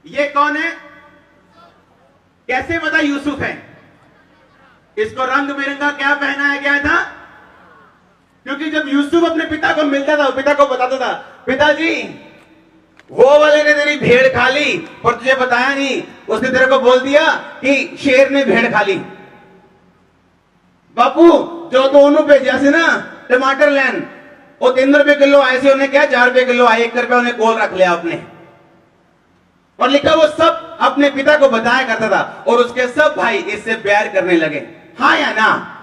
ये कौन है? कैसे पता यूसुफ है? इसको रंग बिरंगा क्या पहनाया गया था? क्योंकि जब यूसुफ अपने पिता को मिलता था, पिता को बताता था, पिताजी वो वाले ने तेरी भेड़ खा ली और तुझे बताया नहीं, उसने तेरे को बोल दिया कि शेर ने भेड़ खा ली। बापू जो दोनों पे जैसे ना टमाटर लैन वो 3 रुपए किलो आए से उन्हें क्या 4 रुपए किलो आए, 1 रुपया उन्हें कोल रख लिया आपने। और लिखा वो सब अपने पिता को बताया करता था और उसके सब भाई इससे प्यार करने लगे। हाँ या ना?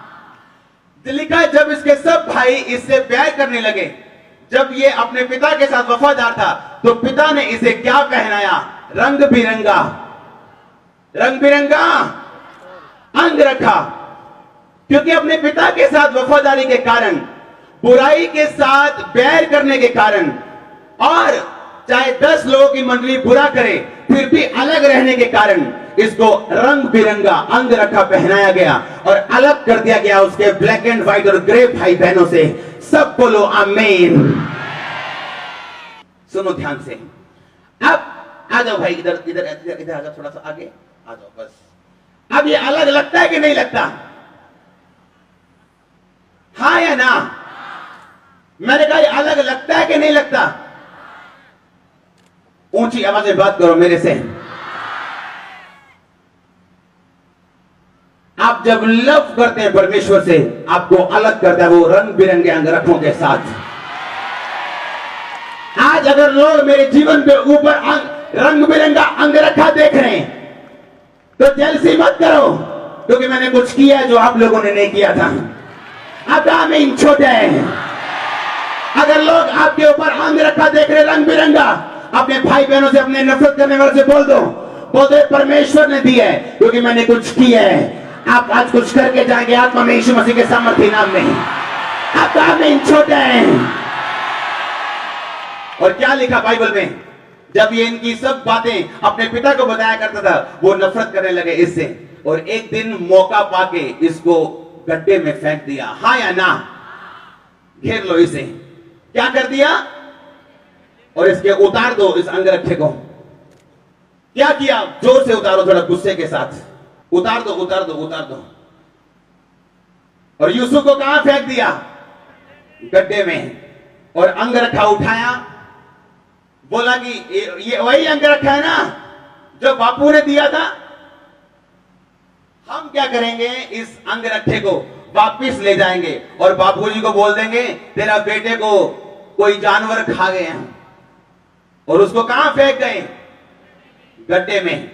लिखा है जब इसके सब भाई इससे प्यार करने लगे, जब ये अपने पिता के साथ वफादार था, तो पिता ने इसे क्या पहनाया? रंग बिरंगा अंग रखा। क्योंकि अपने पिता के साथ वफादारी के कारण, बुराई के साथ बैर करने के कारण, और चाहे 10 लोगों की मंडली बुरा करे फिर भी अलग रहने के कारण इसको रंग बिरंगा अंग रखा पहनाया गया और अलग कर दिया गया उसके ब्लैक एंड व्हाइट और ग्रे भाई बहनों से। सब बोलो आमीन। सुनो ध्यान से। अब आ जाओ भाई, इधर इधर इधर इधर आ जाओ, थोड़ा सा आगे आ जाओ बस। अब ये अलग लगता है कि नहीं लगता? हाँ या ना? मैंने कहा ये अलग लगता है कि नहीं लगता? ऊंची आवाज में बात करो मेरे से। आप जब लव करते हैं परमेश्वर से, आपको अलग करता है वो रंग बिरंगे अंगरखों के साथ। आज अगर लोग मेरे जीवन के ऊपर रंग बिरंगा अंगरखा देख रहे हैं तो जलसी मत करो, क्योंकि मैंने कुछ किया है जो आप लोगों ने नहीं किया था। अब आमीन छोटे हैं। अगर लोग आपके ऊपर अंगरखा देख रहे रंग बिरंगा, अपने भाई बहनों से, अपने नफरत करने वालों से बोल दो परमेश्वर ने दिया है, क्योंकि मैंने कुछ किया है। आप आज कुछ करके जाएंगे आत्मा में यीशु मसीह के सामर्थ्य नाम में। आप आमीन छोटे हैं। और क्या लिखा बाइबल में? जब ये इनकी सब बातें अपने पिता को बताया करता था, वो नफरत करने लगे इससे, और एक दिन मौका पाके इसको गड्ढे में फेंक दिया। हाँ या ना? घेर लो इसे। क्या कर दिया? और इसके उतार दो इस अंगरखे को। क्या किया? जोर से उतारो, थोड़ा गुस्से के साथ उतार दो, उतार दो, उतार दो। और यूसुफ को कहां फेंक दिया? गड्ढे में। और अंगरखा उठाया, बोला कि ये वही अंगरखा है ना जो बापू ने दिया था। हम क्या करेंगे? इस अंगरखे को वापिस ले जाएंगे और बापूजी को बोल देंगे तेरा बेटे को कोई जानवर खा गए हैं। और उसको कहां फेंक गए? गड्ढे में।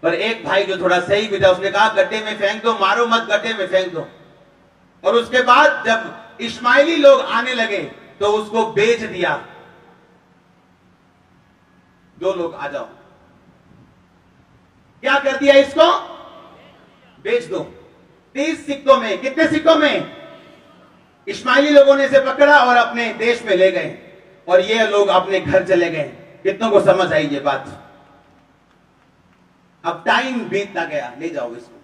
पर एक भाई जो थोड़ा सही भी था, उसने कहा गड्ढे में फेंक दो, मारो मत, गड्ढे में फेंक दो। और उसके बाद जब इश्माइली लोग आने लगे तो उसको बेच दिया। 2 लोग आ जाओ। क्या कर दिया? इसको बेच दो। 30 सिक्कों में। कितने सिक्कों में? इश्माइली लोगों ने इसे पकड़ा और अपने देश में ले गए, और ये लोग अपने घर चले गए। कितनों को समझ आई ये बात? अब टाइम बीतता गया। ले जाओ इसको।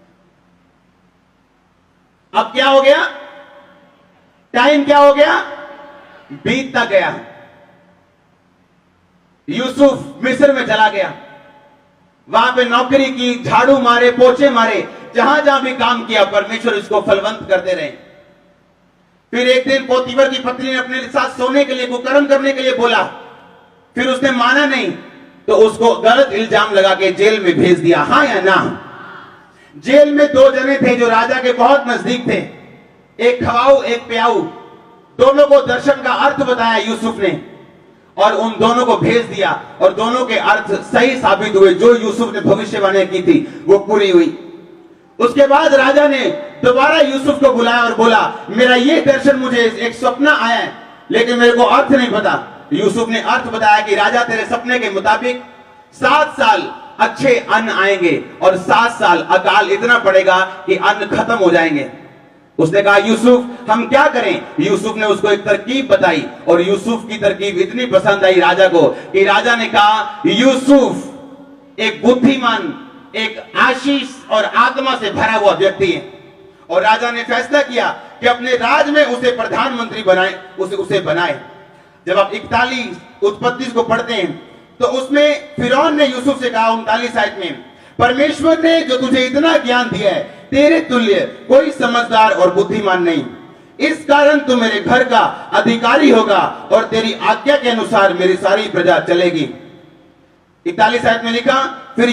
अब क्या हो गया? टाइम क्या हो गया? बीतता गया। यूसुफ मिस्र में चला गया, वहां पे नौकरी की, झाड़ू मारे, पोछे मारे, जहां जहां भी काम किया, परमेश्वर इसको फलवंत करते रहे। फिर एक दिन पोतीफर की पत्नी ने अपने साथ सोने के लिए, कुकर्म करने के लिए बोला, फिर उसने माना नहीं तो उसको गलत इल्जाम लगा के जेल में भेज दिया। हाँ या ना? जेल में 2 जने थे जो राजा के बहुत नजदीक थे, एक खवाऊ एक प्याऊ। दोनों को दर्शन का अर्थ बताया यूसुफ ने और उन दोनों को भेज दिया, और दोनों के अर्थ सही साबित हुए। जो यूसुफ ने भविष्यवाणी की थी वो पूरी हुई। उसके बाद राजा ने दोबारा यूसुफ को बुलाया और बोला मेरा ये दर्शन, मुझे एक सपना आया है लेकिन मेरे को अर्थ नहीं पता। यूसुफ ने अर्थ बताया कि राजा तेरे सपने के मुताबिक 7 साल अच्छे अन्न आएंगे और 7 साल अकाल इतना पड़ेगा कि अन्न खत्म हो जाएंगे। उसने कहा यूसुफ हम क्या करें? यूसुफ ने उसको एक तरकीब बताई, और यूसुफ की तरकीब इतनी पसंद आई राजा को कि राजा ने कहा यूसुफ एक बुद्धिमान, एक आशीष और आत्मा से भरा हुआ व्यक्ति है। और राजा ने फैसला किया कि अपने राज में उसे प्रधानमंत्री बनाए, उसे बनाए। जब आप 41 उत्पत्ति को पढ़ते हैं तो उसमें फिरौन ने यूसुफ से कहा 39 आयत में, परमेश्वर ने जो तुझे इतना ज्ञान दिया है, तेरे तुल्य कोई समझदार और बुद्धिमान नहीं, इस कारण तू मेरे घर का अधिकारी होगा और तेरी आज्ञा के अनुसार मेरी सारी प्रजा चलेगी। 41 आयत में लिखा, फिर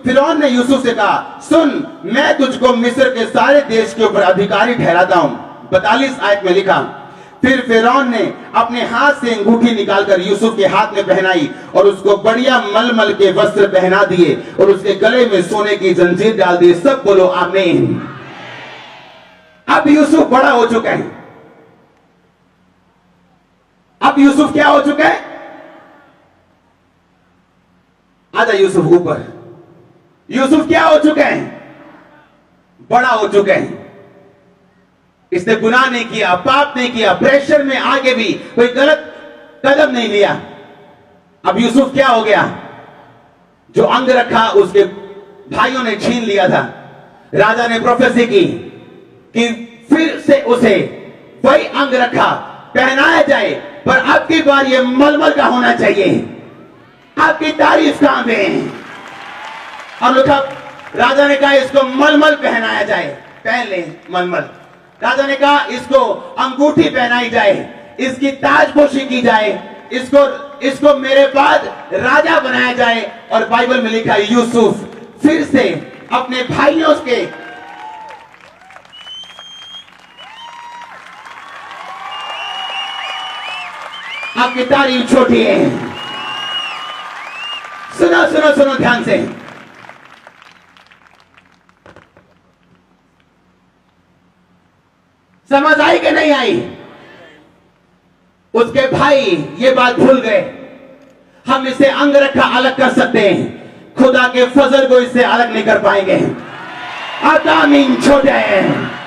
फिरौन ने यूसुफ से कहा, सुन, मैं तुझको मिस्र के सारे देश के ऊपर अधिकारी ठहराता हूं। 42 आयत में लिखा, फिर फिरौन ने अपने हाथ से अंगूठी निकालकर यूसुफ के हाथ में पहनाई और उसको बढ़िया मलमल के वस्त्र पहना दिए और उसके गले में सोने की जंजीर डाल दी। सब बोलो आमीन। अब यूसुफ बड़ा हो चुका है। अब यूसुफ क्या हो चुका है? आजा यूसुफ ऊपर। यूसुफ क्या हो चुका है? बड़ा हो चुका है। इसने गुनाह नहीं किया, पाप नहीं किया, प्रेशर में आगे भी कोई गलत कदम नहीं लिया। अब यूसुफ क्या हो गया? जो अंग रखा उसके भाइयों ने छीन लिया था। राजा ने प्रोफेसी की कि फिर से उसे वही अंग रखा पहनाया जाए, पर अब की बार ये मलमल का होना चाहिए। आपकी तारीफ कहां पे है? और राजा ने कहा इसको मलमल पहनाया जाए, पहन ले मलमल। राजा ने कहा इसको अंगूठी पहनाई जाए, इसकी ताजपोशी की जाए, इसको मेरे बाद राजा बनाया जाए। और बाइबल में लिखा है यूसुफ फिर से अपने भाइयों के आपकी तारीफ छोटी है। सुनो सुनो सुनो ध्यान से। समझ आई कि नहीं आई? उसके भाई ये बात भूल गए। हम इसे अंग रखा अलग कर सकते हैं, खुदा के फजल को इससे अलग नहीं कर पाएंगे। आमीन। छोटे हैं